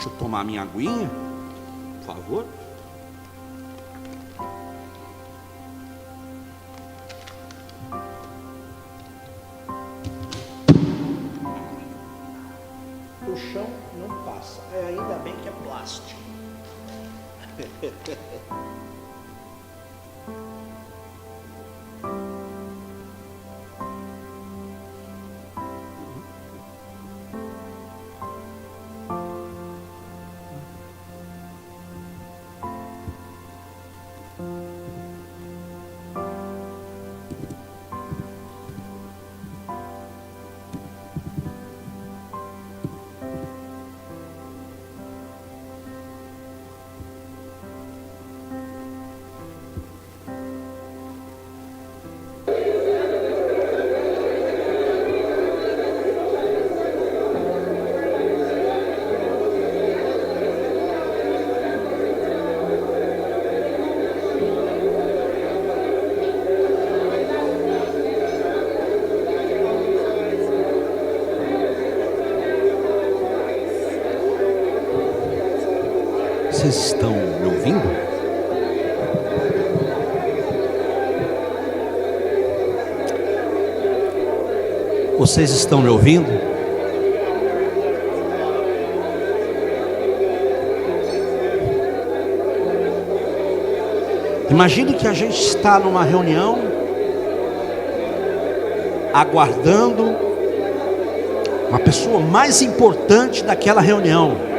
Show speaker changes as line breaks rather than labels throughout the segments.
Deixa eu tomar minha aguinha, por favor. O chão não passa, ainda bem que é plástico. Vocês estão me ouvindo? Vocês estão me ouvindo? Imagine que a gente está numa reunião, aguardando uma pessoa mais importante daquela reunião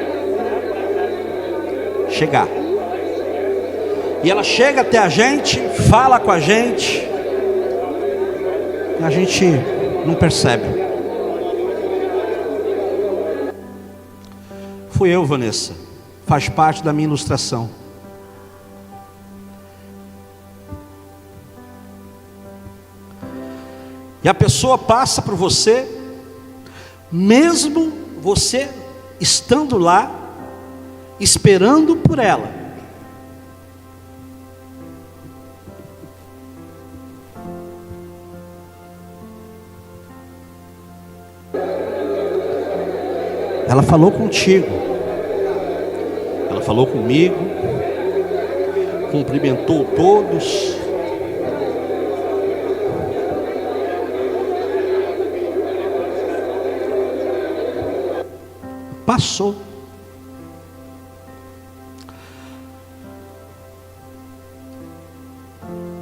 chegar. E ela chega até a gente, fala com a gente, e a gente não percebe. Fui eu, Vanessa. Faz parte da minha ilustração. E a pessoa passa por você, mesmo você estando lá, esperando por ela. Ela falou contigo, ela falou comigo, cumprimentou todos. Passou.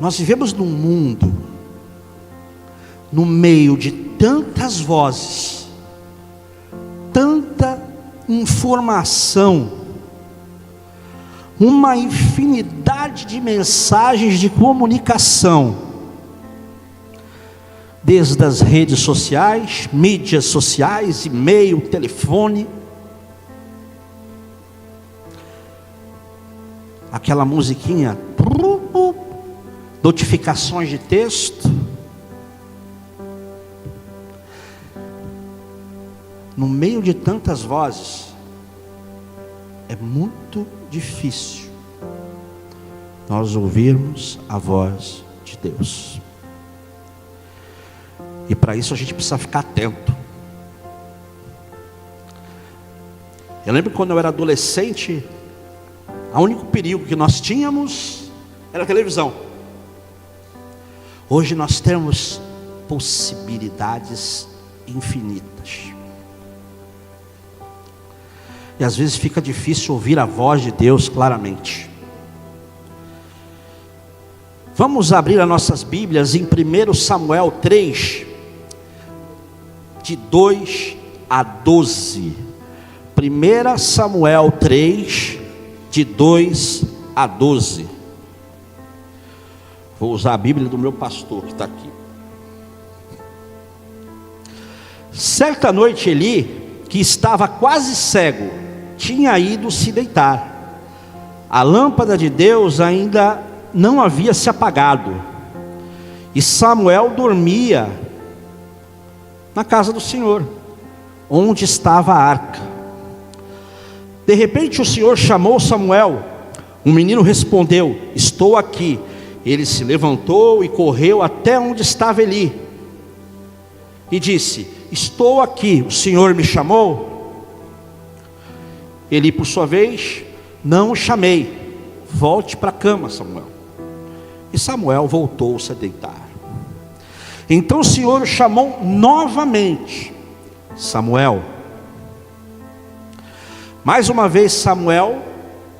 Nós vivemos num mundo, no meio de tantas vozes, tanta informação, uma infinidade de mensagens de comunicação, desde as redes sociais, mídias sociais, e-mail, telefone, aquela musiquinha, notificações de texto. No meio de tantas vozes, é muito difícil nós ouvirmos a voz de Deus. E para isso a gente precisa ficar atento. Eu lembro quando eu era adolescente, o único perigo que nós tínhamos era a televisão. Hoje nós temos possibilidades infinitas. E às vezes fica difícil ouvir a voz de Deus claramente. Vamos abrir as nossas Bíblias em 1 Samuel 3, de 2 a 12. 1 Samuel 3, de 2 a 12. Vou usar a Bíblia do meu pastor que está aqui. Certa noite Eli, que estava quase cego, tinha ido se deitar. A lâmpada de Deus ainda não havia se apagado, e Samuel dormia na casa do Senhor, onde estava a arca. De repente o Senhor chamou Samuel. O menino respondeu: estou aqui. Ele se levantou e correu até onde estava Eli e disse: estou aqui, o Senhor me chamou? Eli, por sua vez, não o chamei. Volte para a cama, Samuel. E Samuel voltou-se a deitar. Então o Senhor o chamou novamente: Samuel. Mais uma vez Samuel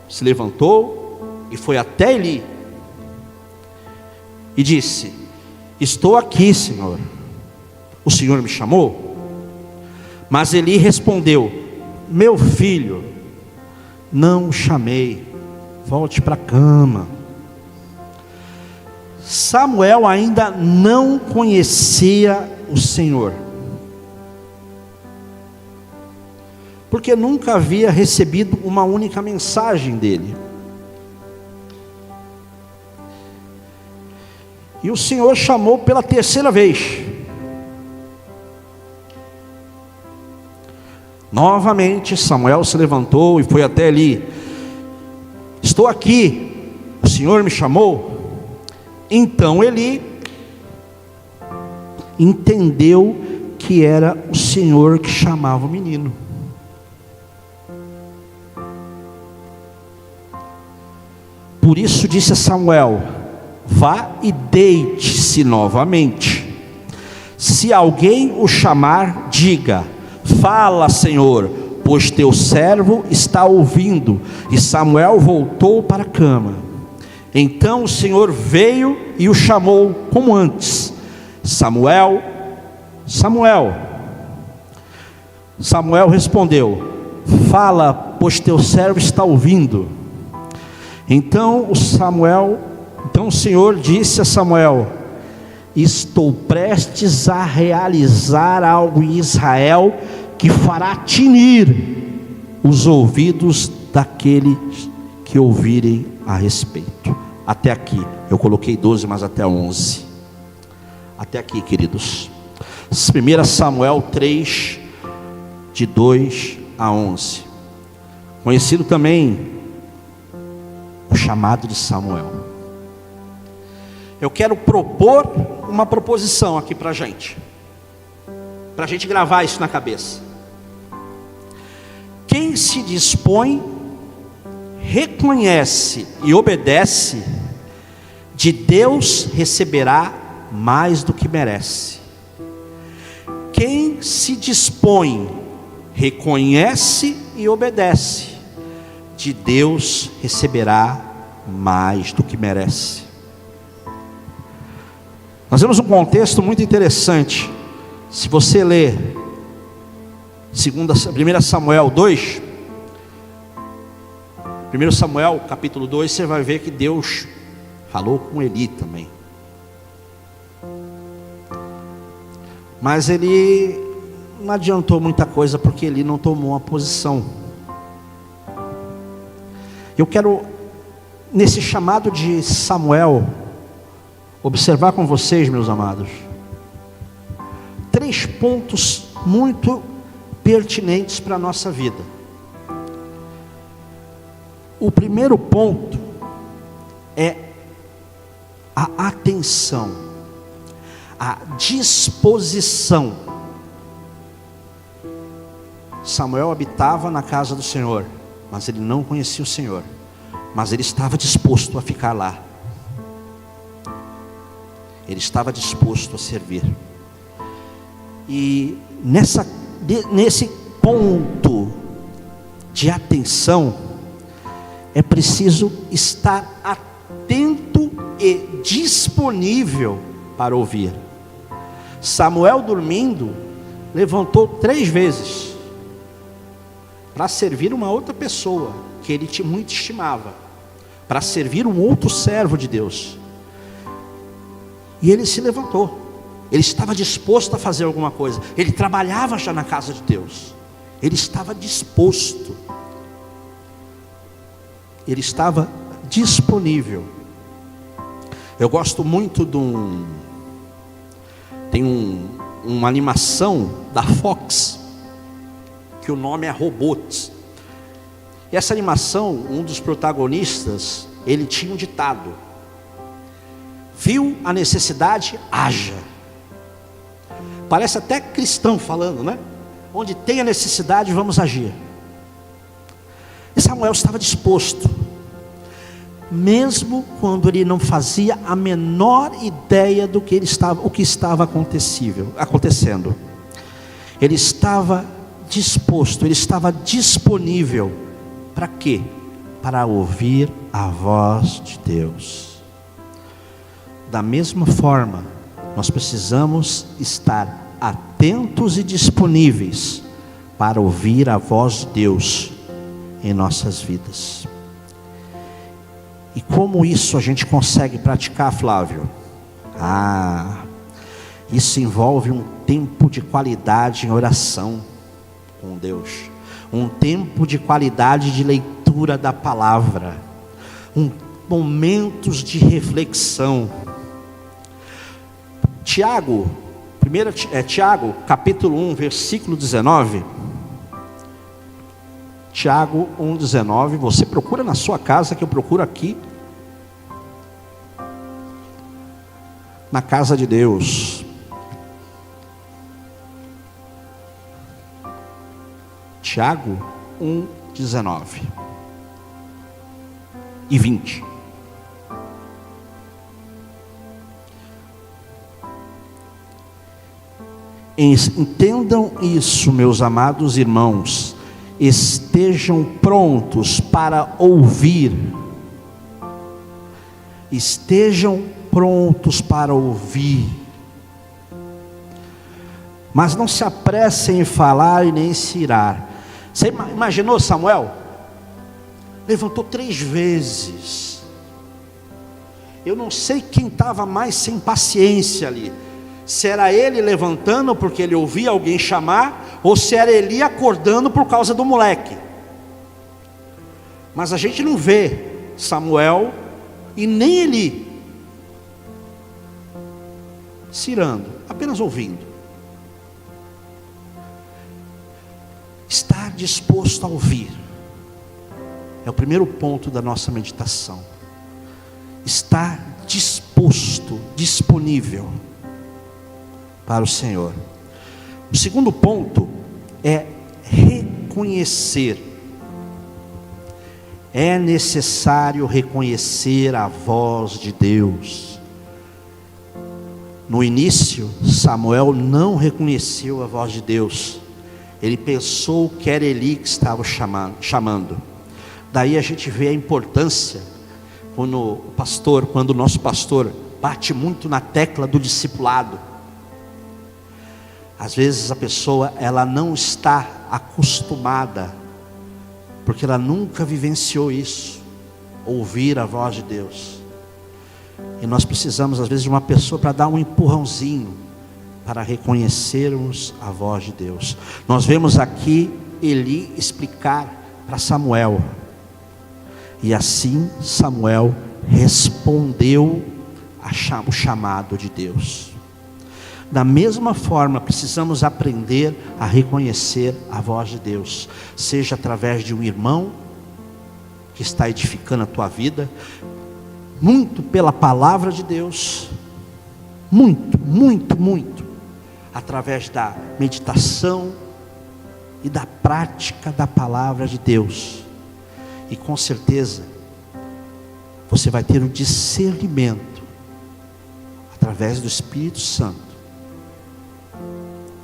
se levantou e foi até Eli e disse: estou aqui, Senhor. O Senhor me chamou? Mas Eli respondeu: meu filho, não o chamei. Volte para a cama. Samuel ainda não conhecia o Senhor, porque nunca havia recebido uma única mensagem dele. E o Senhor chamou pela terceira vez. Novamente Samuel se levantou e foi até Eli: estou aqui, o Senhor me chamou? Então Eli entendeu que era o Senhor que chamava o menino. Por isso disse a Samuel: vá e deite-se novamente. Se alguém o chamar, diga: fala, Senhor, pois teu servo está ouvindo. E Samuel voltou para a cama. Então o Senhor veio e o chamou como antes: Samuel, Samuel. Samuel respondeu: fala, pois teu servo está ouvindo. Então o Senhor disse a Samuel: estou prestes a realizar algo em Israel que fará tinir os ouvidos daqueles que ouvirem a respeito. Até aqui, eu coloquei 12, mas até 11. Até aqui, queridos. 1 Samuel 3, de 2 a 11. Conhecido também o chamado de Samuel. Eu quero propor uma proposição aqui para a gente gravar isso na cabeça. Quem se dispõe, reconhece e obedece, de Deus receberá mais do que merece. Quem se dispõe, reconhece e obedece, de Deus receberá mais do que merece. Nós vemos um contexto muito interessante. Se você ler 1 Samuel 2, 1 Samuel capítulo 2, você vai ver que Deus falou com Eli também. Mas ele não adiantou muita coisa, porque Eli não tomou uma posição. Eu quero, nesse chamado de Samuel, observar com vocês, meus amados, 3 pontos muito pertinentes para a nossa vida. O primeiro ponto é a atenção, a disposição. Samuel habitava na casa do Senhor, mas ele não conhecia o Senhor, mas ele estava disposto a ficar lá. Ele estava disposto a servir. E nesse ponto de atenção, é preciso estar atento e disponível para ouvir. Samuel, dormindo, levantou 3 vezes para servir uma outra pessoa que ele muito estimava, para servir um outro servo de Deus. E ele se levantou. Ele estava disposto a fazer alguma coisa. Ele trabalhava já na casa de Deus. Ele estava disposto. Ele estava disponível. Eu gosto muito tem uma animação da Fox, que o nome é Robots. E essa animação, um dos protagonistas, ele tinha um ditado: viu a necessidade, haja. Parece até cristão falando, né? Onde tem a necessidade, vamos agir. E Samuel estava disposto, mesmo quando ele não fazia a menor ideia do que o que estava acontecendo. Ele estava disposto, ele estava disponível. Para quê? Para ouvir a voz de Deus. Da mesma forma, nós precisamos estar atentos e disponíveis para ouvir a voz de Deus em nossas vidas. E como isso a gente consegue praticar, Flávio? Isso envolve um tempo de qualidade em oração com Deus, um tempo de qualidade de leitura da palavra, momentos de reflexão. Tiago, Tiago, capítulo 1, versículo 19. Tiago 1,19, você procura na sua casa, que eu procuro aqui, na casa de Deus. Tiago 1,19 e 20. Entendam isso, meus amados irmãos. Estejam prontos para ouvir. Estejam prontos para ouvir. Mas não se apressem em falar e nem se irar. Você imaginou Samuel? Levantou 3 vezes. Eu não sei quem estava mais sem paciência ali. Se era ele levantando porque ele ouvia alguém chamar, ou se era Eli acordando por causa do moleque. Mas a gente não vê Samuel e nem Eli cirando, apenas ouvindo. Estar disposto a ouvir é o primeiro ponto da nossa meditação. Estar disposto, disponível para o Senhor. O segundo ponto é reconhecer. É necessário reconhecer a voz de Deus. No início, Samuel não reconheceu a voz de Deus. Ele pensou que era Eli que estava chamando. Daí a gente vê a importância quando o nosso pastor bate muito na tecla do discipulado. Às vezes a pessoa, ela não está acostumada, porque ela nunca vivenciou isso, ouvir a voz de Deus. E nós precisamos às vezes de uma pessoa para dar um empurrãozinho, para reconhecermos a voz de Deus. Nós vemos aqui Eli explicar para Samuel, e assim Samuel respondeu o chamado de Deus. Da mesma forma, precisamos aprender a reconhecer a voz de Deus, seja através de um irmão que está edificando a tua vida, muito pela palavra de Deus, muito, através da meditação e da prática da palavra de Deus. E com certeza, você vai ter um discernimento, através do Espírito Santo,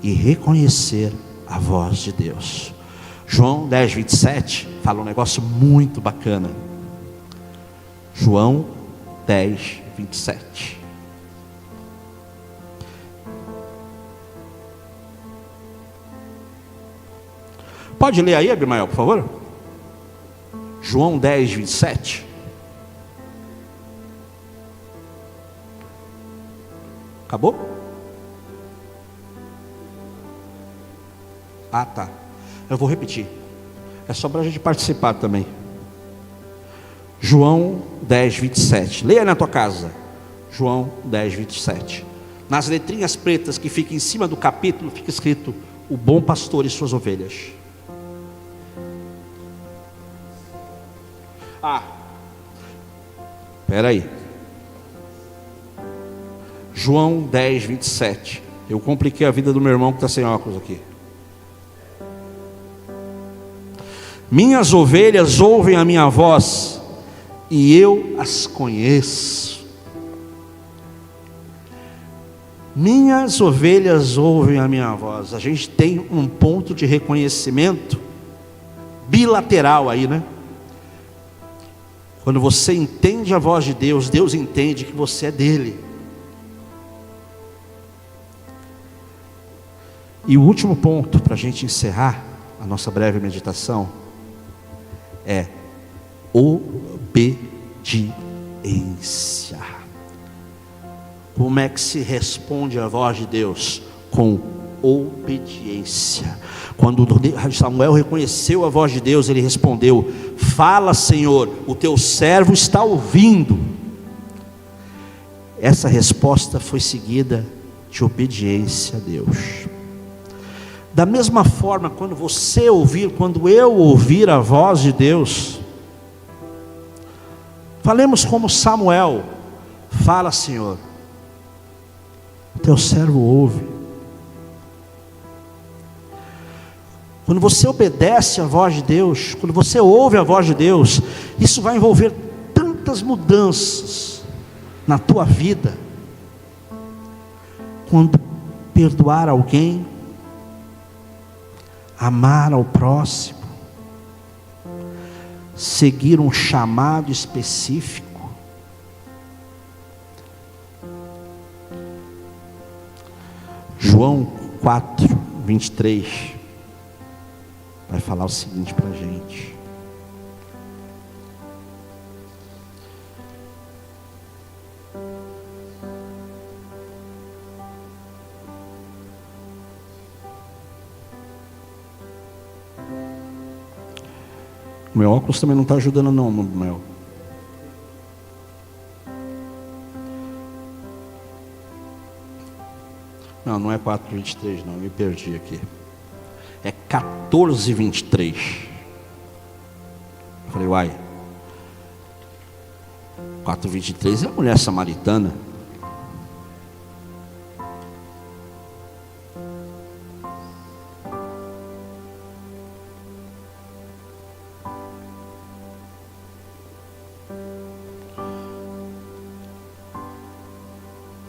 e reconhecer a voz de Deus. João 10, 27 fala um negócio muito bacana. João 10, 27. Pode ler aí, Abimael, por favor? João 10, 27. Acabou? Ah, tá. Eu vou repetir. É só para a gente participar também. João 10, 27. Leia na tua casa. João 10, 27. Nas letrinhas pretas que ficam em cima do capítulo, fica escrito: o bom pastor e suas ovelhas. Espera aí. João 10, 27. Eu compliquei a vida do meu irmão que está sem óculos aqui. Minhas ovelhas ouvem a minha voz, e eu as conheço. Minhas ovelhas ouvem a minha voz. A gente tem um ponto de reconhecimento bilateral aí, né? Quando você entende a voz de Deus, Deus entende que você é dele. E o último ponto, para a gente encerrar a nossa breve meditação, é obediência. Como é que se responde à voz de Deus? Com obediência. Quando Samuel reconheceu a voz de Deus, ele respondeu: fala, Senhor, o teu servo está ouvindo. Essa resposta foi seguida de obediência a Deus. Da mesma forma, quando eu ouvir a voz de Deus, falemos como Samuel: fala, Senhor, o teu servo ouve. Quando você obedece a voz de Deus, quando você ouve a voz de Deus, isso vai envolver tantas mudanças na tua vida. Quando perdoar alguém, amar ao próximo, seguir um chamado específico, João 4:23 vai falar o seguinte para a gente: o meu óculos também não está ajudando não, meu. Não é 4:23 não, me perdi aqui. É 14:23. Eu falei, uai, 4:23 é a mulher samaritana.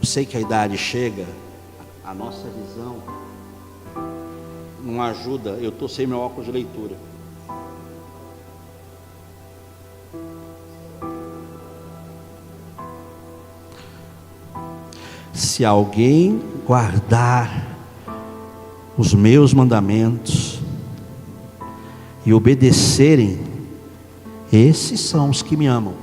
Eu sei que a idade chega, a nossa visão não ajuda. Eu estou sem meu óculos de leitura. Se alguém guardar os meus mandamentos e obedecerem, esses são os que me amam.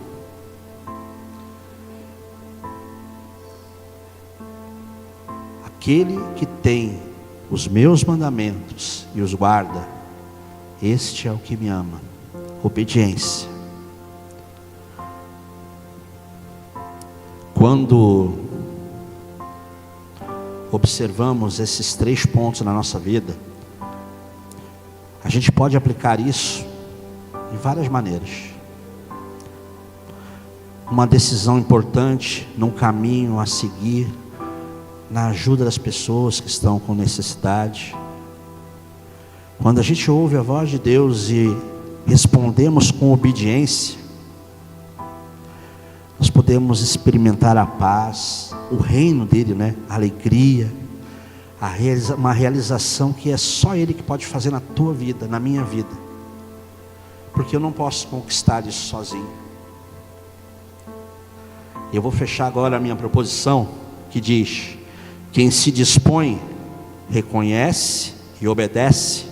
Aquele que tem os meus mandamentos e os guarda, este é o que me ama. Obediência. Quando observamos esses 3 pontos na nossa vida, a gente pode aplicar isso de várias maneiras. Uma decisão importante, num caminho a seguir, na ajuda das pessoas que estão com necessidade. Quando a gente ouve a voz de Deus e respondemos com obediência, nós podemos experimentar a paz, o reino dele, né? A alegria, uma realização que é só ele que pode fazer na tua vida, na minha vida, porque eu não posso conquistar isso sozinho. Eu vou fechar agora a minha proposição, que diz: quem se dispõe, reconhece e obedece,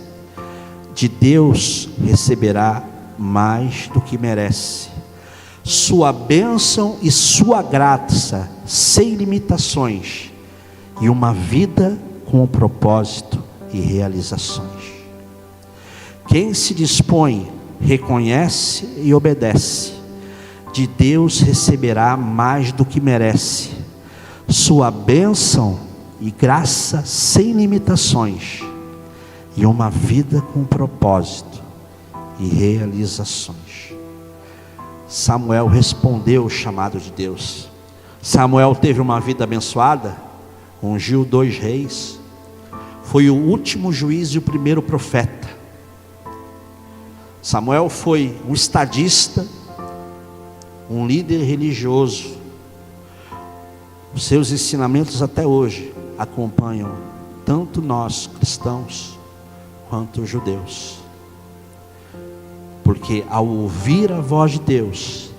de Deus receberá mais do que merece. Sua bênção e sua graça sem limitações, e uma vida com propósito e realizações. Quem se dispõe, reconhece e obedece, de Deus receberá mais do que merece. Sua bênção e graça sem limitações, e uma vida com propósito e realizações. Samuel respondeu o chamado de Deus. Samuel teve uma vida abençoada, ungiu 2 reis, foi o último juiz e o primeiro profeta. Samuel foi um estadista, um líder religioso. Os seus ensinamentos até hoje acompanham tanto nós cristãos quanto os judeus, porque ao ouvir a voz de Deus,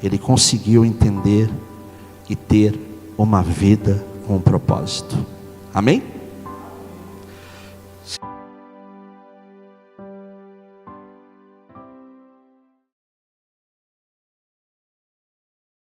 ele conseguiu entender e ter uma vida com um propósito. Amém?